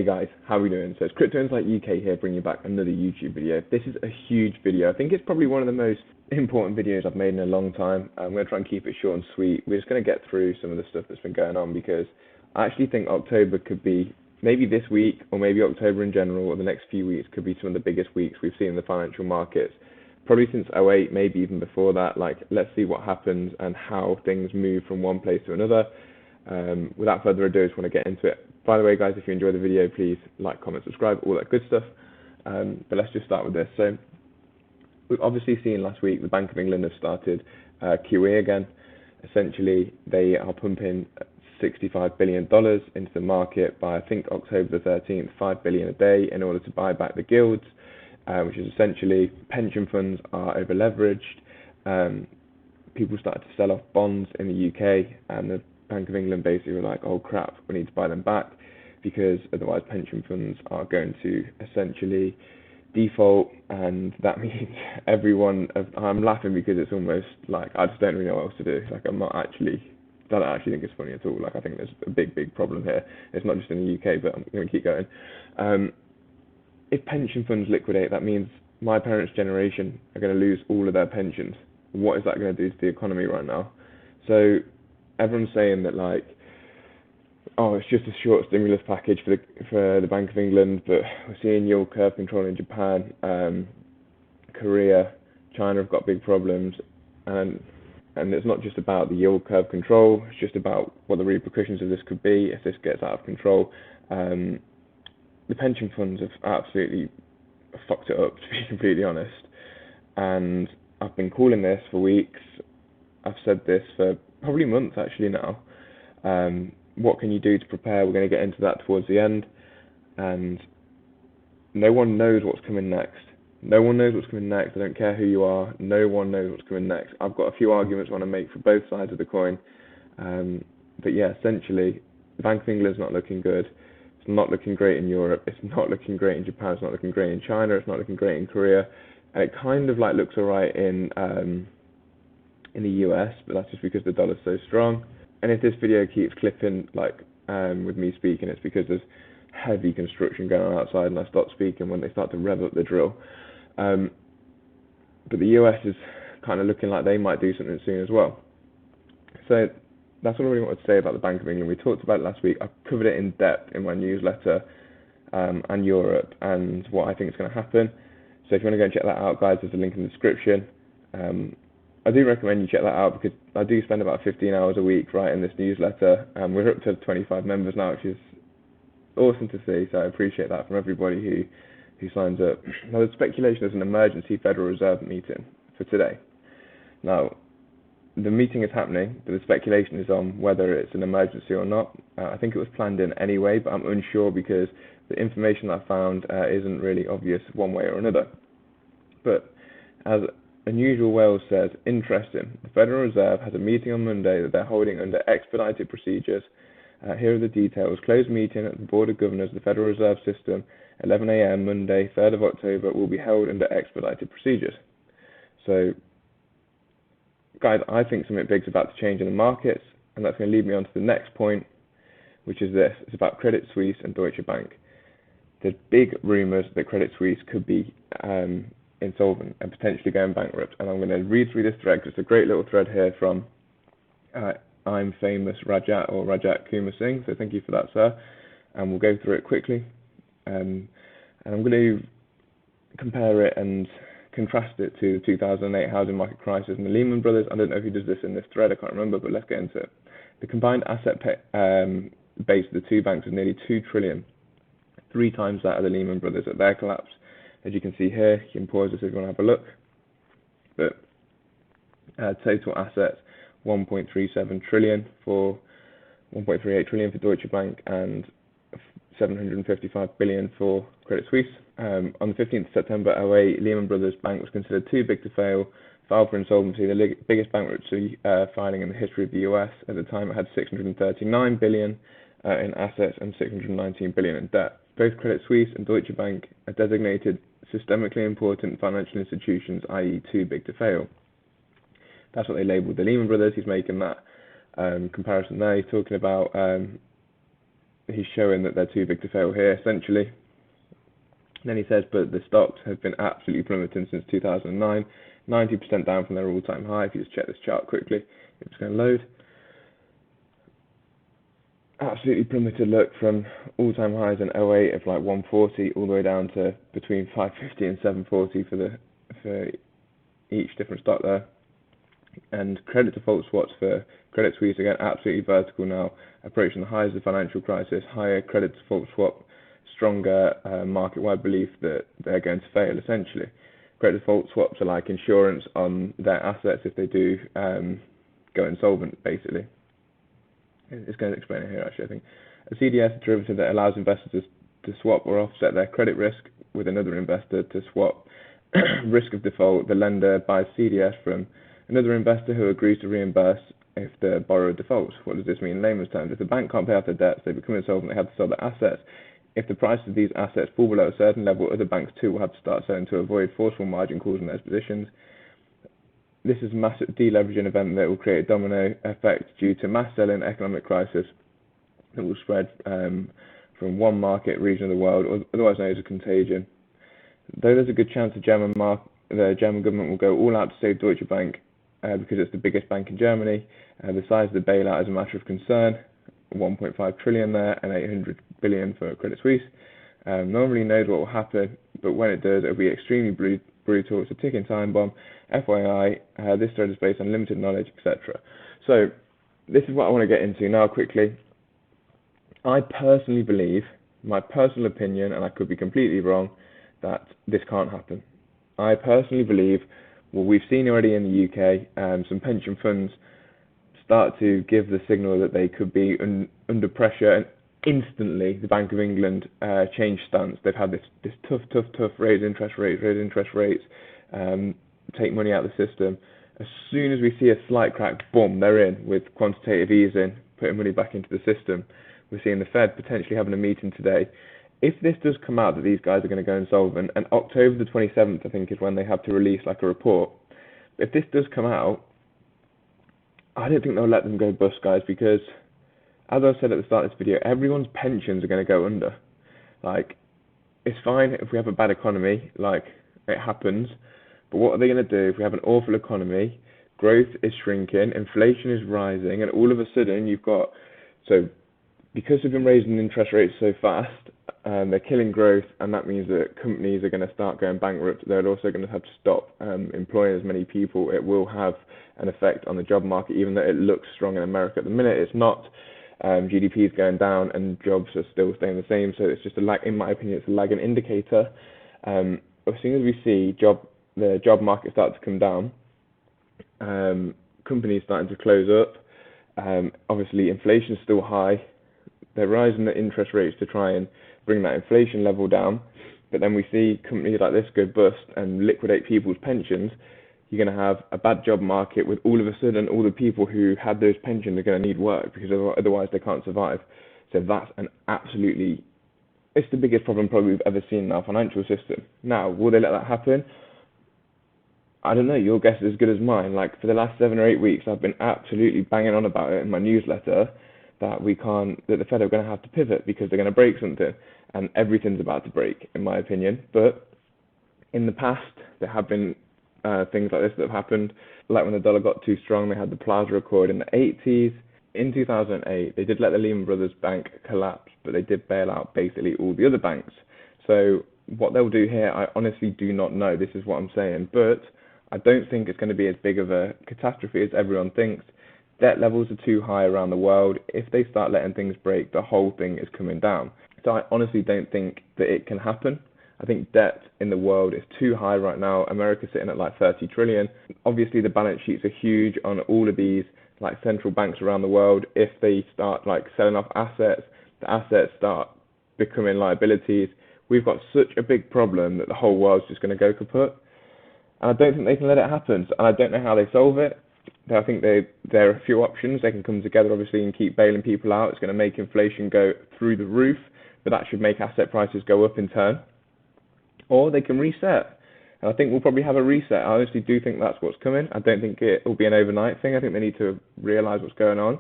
Hey guys, how are we doing? So it's Cryptoinsightuk here, bringing you back another YouTube video. This is a huge video. I think it's probably one of the most important videos I've made in a long time. I'm going to try and keep it short and sweet. We're just going to get through some of the stuff that's been going on because I actually think October could be, maybe this week or maybe October in general or the next few weeks could be some of the biggest weeks we've seen in the financial markets. Probably since '08, maybe even before that. Like, let's see what happens and how things move from one place to another. Without further ado, I just want to get into it. By the way, guys, if you enjoyed the video, please like, comment, subscribe, all that good stuff. But let's just start with this. So we've obviously seen last week the Bank of England has started QE again. Essentially, they are pumping $65 billion into the market by, I think, October the 13th, $5 billion a day in order to buy back the gilts, which is essentially pension funds are over leveraged. People started to sell off bonds in the UK, and the Bank of England basically were like, oh crap, we need to buy them back because otherwise pension funds are going to essentially default, and that means everyone, I'm laughing because it's almost like I just don't really know what else to do. Like, I don't actually think it's funny at all. Like, I think there's a big problem here. It's not just in the UK, but I'm going to keep going. If pension funds liquidate, that means my parents' generation are going to lose all of their pensions. What is that going to do to the economy right now? So everyone's saying that, like, oh, it's just a short stimulus package for the Bank of England, but we're seeing yield curve control in Japan, Korea, China have got big problems, and it's not just about the yield curve control, it's just about what the repercussions of this could be if this gets out of control. The pension funds have absolutely fucked it up, to be completely honest, and I've been calling this for weeks. I've said this for probably months actually now. What can you do to prepare? We're going to get into that towards the end, and no one knows what's coming next. No one knows what's coming next. I don't care who you are. No one knows what's coming next. I've got a few arguments I want to make for both sides of the coin, but yeah, essentially, the Bank of England is not looking good. It's not looking great in Europe. It's not looking great in Japan. It's not looking great in China. It's not looking great in Korea, and it kind of like looks alright in the US, but that's just because the dollar's so strong. And if this video keeps clipping, like with me speaking, it's because there's heavy construction going on outside, and I stop speaking when they start to rev up the drill. But the US is kind of looking like they might do something soon as well. So that's what I really wanted to say about the Bank of England. We talked about it last week. I covered it in depth in my newsletter, and Europe, and what I think is going to happen. So if you want to go and check that out, guys, there's a link in the description. I do recommend you check that out because I do spend about 15 hours a week writing this newsletter. We're up to 25 members now, which is awesome to see, so I appreciate that from everybody who signs up. Now, the speculation is an emergency Federal Reserve meeting for today. Now, the meeting is happening, but the speculation is on whether it's an emergency or not. I think it was planned in anyway, but I'm unsure because the information I found isn't really obvious one way or another. But as Unusual Wales says, interesting, the Federal Reserve has a meeting on Monday that they're holding under expedited procedures. Here are the details. Closed meeting at the Board of Governors of the Federal Reserve System, 11 a.m. Monday, 3rd of October, will be held under expedited procedures. So, guys, I think something big's about to change in the markets, and that's going to lead me on to the next point, which is this. It's about Credit Suisse and Deutsche Bank. There's big rumours that Credit Suisse could be insolvent and potentially going bankrupt, and I'm going to read through this thread because it's a great little thread here from I'm famous Rajat Kumar Singh, so thank you for that, sir, and we'll go through it quickly, and I'm going to compare it and contrast it to the 2008 housing market crisis and the Lehman Brothers. I don't know who does this in this thread, I can't remember, but let's get into it. The combined asset base of the two banks is nearly $2 trillion, 3 times that of the Lehman Brothers at their collapse. As you can see here, you can pause this if you want to have a look. But total assets, 1.37 trillion for 1.38 trillion for Deutsche Bank and 755 billion for Credit Suisse. On the 15th of September 2008, Lehman Brothers Bank was considered too big to fail, filed for insolvency, the biggest bankruptcy filing in the history of the US. At the time, it had 639 billion in assets and 619 billion in debt. Both Credit Suisse and Deutsche Bank are designated systemically important financial institutions, i.e. too big to fail. That's what they labelled the Lehman Brothers. He's making that comparison there. He's talking about he's showing that they're too big to fail here, essentially. And then he says, but the stocks have been absolutely plummeting since 2009, 90% down from their all-time high. If you just check this chart quickly, if it's going to load. Absolutely plummeted, look, from all-time highs in 08 of like 140 all the way down to between 550 and 740 for each different stock there. And credit default swaps for Credit Suisse, again, absolutely vertical now, approaching the highs of the financial crisis, higher credit default swap, stronger market-wide belief that they're going to fail, essentially. Credit default swaps are like insurance on their assets if they do go insolvent, basically. It's going to explain it here, actually, I think. A CDS derivative that allows investors to swap or offset their credit risk with another investor to swap risk of default. The lender buys CDS from another investor who agrees to reimburse if the borrower defaults. What does this mean in layman's terms? If the bank can't pay off their debts, they become insolvent, they have to sell their assets. If the price of these assets fall below a certain level, other banks too will have to start selling to avoid forceful margin calls in those positions. This is a massive deleveraging event that will create a domino effect due to mass selling economic crisis that will spread from one market region of the world, otherwise known as a contagion. Though there's a good chance the German government will go all out to save Deutsche Bank because it's the biggest bank in Germany, the size of the bailout is a matter of concern. 1.5 trillion there and 800 billion for Credit Suisse. No one really knows what will happen, but when it does, it will be extremely brutal. It's a ticking time bomb. FYI, this thread is based on limited knowledge, etc. So this is what I want to get into now quickly. I personally believe, my personal opinion, and I could be completely wrong, that this can't happen. I personally believe, well, we've seen already in the UK, some pension funds start to give the signal that they could be under pressure, and instantly the Bank of England changed stance. They've had this tough raise interest rates, take money out of the system. As soon as we see a slight crack, boom, they're in with quantitative easing, putting money back into the system. We're seeing the Fed potentially having a meeting today. If this does come out that these guys are going to go insolvent, and October the 27th, I think, is when they have to release like a report. If this does come out, I don't think they'll let them go bust, guys, because, as I said at the start of this video, everyone's pensions are going to go under. Like, it's fine if we have a bad economy, like, it happens, but what are they going to do if we have an awful economy, growth is shrinking, inflation is rising, and all of a sudden you've got, so because they've been raising interest rates so fast, they're killing growth, and that means that companies are going to start going bankrupt. They're also going to have to stop employing as many people. It will have an effect on the job market, even though it looks strong in America at the minute. It's not. GDP is going down, and jobs are still staying the same. So it's just a lag. In my opinion, it's a lagging indicator. As soon as we see the job market start to come down, companies starting to close up. Obviously, inflation is still high. They're rising the interest rates to try and bring that inflation level down, but then we see companies like this go bust and liquidate people's pensions. You're going to have a bad job market with all of a sudden all the people who had those pensions are going to need work because otherwise they can't survive. So that's it's the biggest problem probably we've ever seen in our financial system. Now, will they let that happen? I don't know, your guess is as good as mine. Like, for the last 7 or 8 weeks, I've been absolutely banging on about it in my newsletter that the Fed are going to have to pivot because they're going to break something, and everything's about to break, in my opinion. But in the past, there have been things like this that have happened, like when the dollar got too strong. They had the Plaza Accord in the 80s. In 2008, they did let the Lehman Brothers bank collapse, but they did bail out basically all the other banks. So what they'll do here, I honestly do not know. This is what I'm saying, but I don't think it's going to be as big of a catastrophe as everyone thinks. Debt levels are too high around the world. If they start letting things break, the whole thing is coming down. So I honestly don't think that it can happen. I think debt in the world is too high right now. America's sitting at like 30 trillion. Obviously, the balance sheets are huge on all of these like central banks around the world. If they start like selling off assets, the assets start becoming liabilities. We've got such a big problem that the whole world's just going to go kaput. And I don't think they can let it happen. And I don't know how they solve it. I think there are a few options. They can come together, obviously, and keep bailing people out. It's going to make inflation go through the roof, but that should make asset prices go up in turn. Or they can reset. And I think we'll probably have a reset. I honestly do think that's what's coming. I don't think it will be an overnight thing. I think they need to realise what's going on.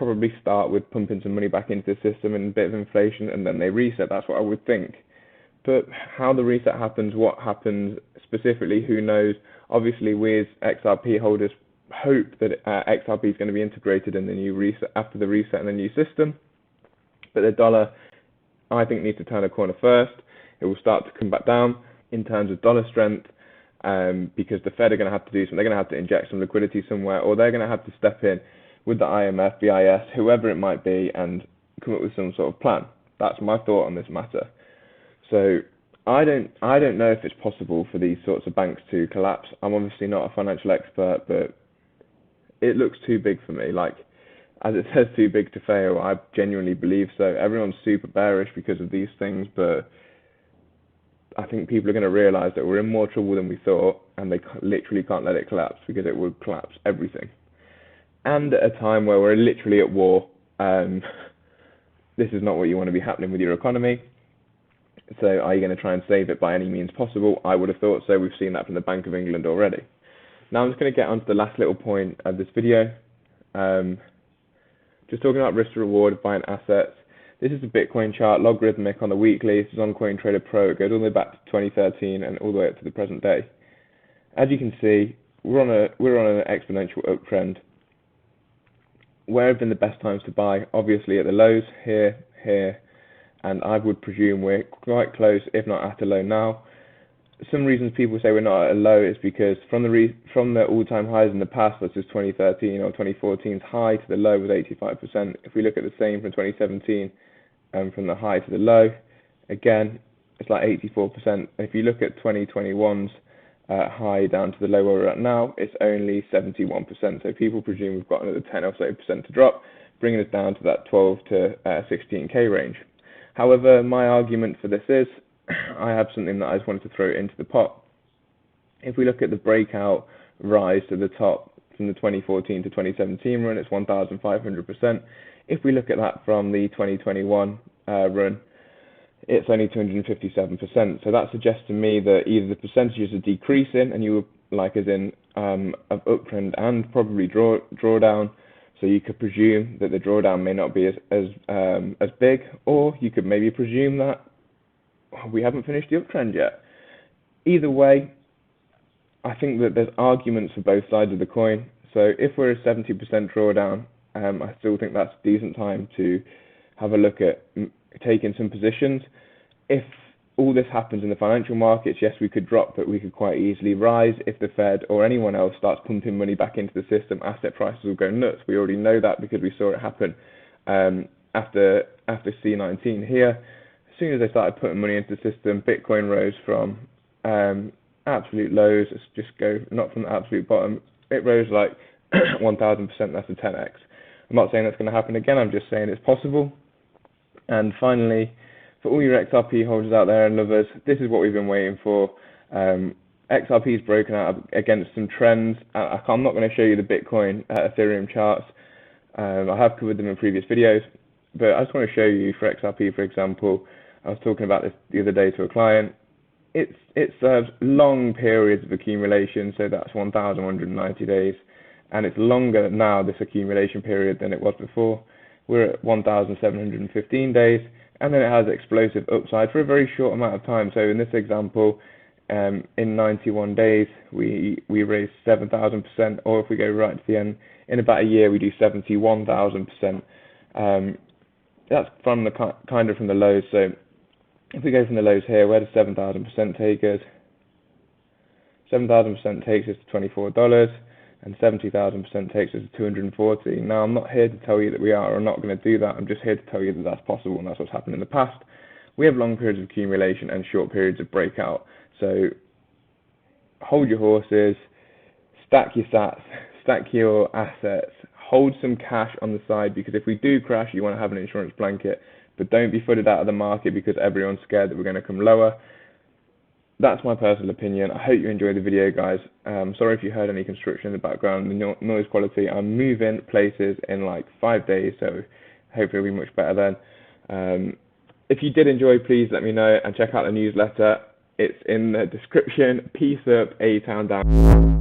probably start with pumping some money back into the system and a bit of inflation, and then they reset. That's what I would think. But how the reset happens, what happens specifically, who knows? Obviously, we as XRP holders hope that XRP is going to be integrated in the new reset, after the reset in the new system. But the dollar, I think, needs to turn a corner first. It will start to come back down in terms of dollar strength, because the Fed are going to have to do something. They're going to have to inject some liquidity somewhere, or they're going to have to step in with the IMF, BIS, whoever it might be, and come up with some sort of plan. That's my thought on this matter. So I don't know if it's possible for these sorts of banks to collapse. I'm obviously not a financial expert, but it looks too big for me. Like, as it says, too big to fail. I genuinely believe so. Everyone's super bearish because of these things, but I think people are going to realize that we're in more trouble than we thought, and they literally can't let it collapse, because it would collapse everything. And at a time where we're literally at war, this is not what you want to be happening with your economy. So are you going to try and save it by any means possible? I would have thought so. We've seen that from the Bank of England already. Now I'm just going to get onto the last little point of this video. Just talking about risk to reward, buying assets. This is a Bitcoin chart, logarithmic on the weekly. This is on CoinTrader Pro. It goes all the way back to 2013 and all the way up to the present day. As you can see, we're on an exponential uptrend. Where have been the best times to buy? Obviously at the lows, here, and I would presume we're quite close, if not at a low now. Some reasons people say we're not at a low is because from the all-time highs in the past, such as 2013 or 2014's high to the low was 85%. If we look at the same from 2017, from the high to the low, again, it's like 84%. If you look at 2021's high down to the low where we're at now, it's only 71%. So people presume we've got another 10 or so percent to drop, bringing us down to that 12 to 16k range. However, my argument for this is, I have something that I just wanted to throw into the pot. If we look at the breakout rise to the top from the 2014 to 2017 run, it's 1,500%. If we look at that from the 2021 run, it's only 257%. So that suggests to me that either the percentages are decreasing, and you were like as in of uptrend and probably drawdown. So you could presume that the drawdown may not be as big, or you could maybe presume that we haven't finished the uptrend yet. Either way, I think that there's arguments for both sides of the coin. So if we're a 70% drawdown, I still think that's a decent time to have a look at taking some positions. If all this happens in the financial markets, yes, we could drop, but we could quite easily rise. If the Fed or anyone else starts pumping money back into the system, asset prices will go nuts. We already know that because we saw it happen after C19 here. As soon as they started putting money into the system, Bitcoin rose from absolute lows. Let's just go not from the absolute bottom. It rose like 1,000%. That's a 10x. I'm not saying that's going to happen again. I'm just saying it's possible. And finally, for all your XRP holders out there and lovers, this is what we've been waiting for. XRP is broken out against some trends. I'm not going to show you the Bitcoin Ethereum charts. I have covered them in previous videos, but I just want to show you for XRP, for example. I was talking about this the other day to a client. It serves long periods of accumulation, so that's 1,190 days, and it's longer now, this accumulation period, than it was before. We're at 1,715 days, and then it has explosive upside for a very short amount of time. So in this example, in 91 days, we raised 7,000%, or if we go right to the end, in about a year, we do 71,000%. That's from the kind of from the lows. So if we go from the lows here, where does 7,000% take us? 7,000% takes us to $24, and 70,000% takes us to $240. Now, I'm not here to tell you that we are or not going to do that. I'm just here to tell you that that's possible, and that's what's happened in the past. We have long periods of accumulation and short periods of breakout. So hold your horses, stack your sats, stack your assets, hold some cash on the side, because if we do crash, you want to have an insurance blanket. But don't be footed out of the market because everyone's scared that we're going to come lower. That's my personal opinion. I hope you enjoyed the video, guys. Sorry if you heard any construction in the background, the noise quality. I'm moving places in like 5 days, so hopefully it'll be much better then. If you did enjoy, please let me know and check out the newsletter. It's in the description. Peace up, A-Town down.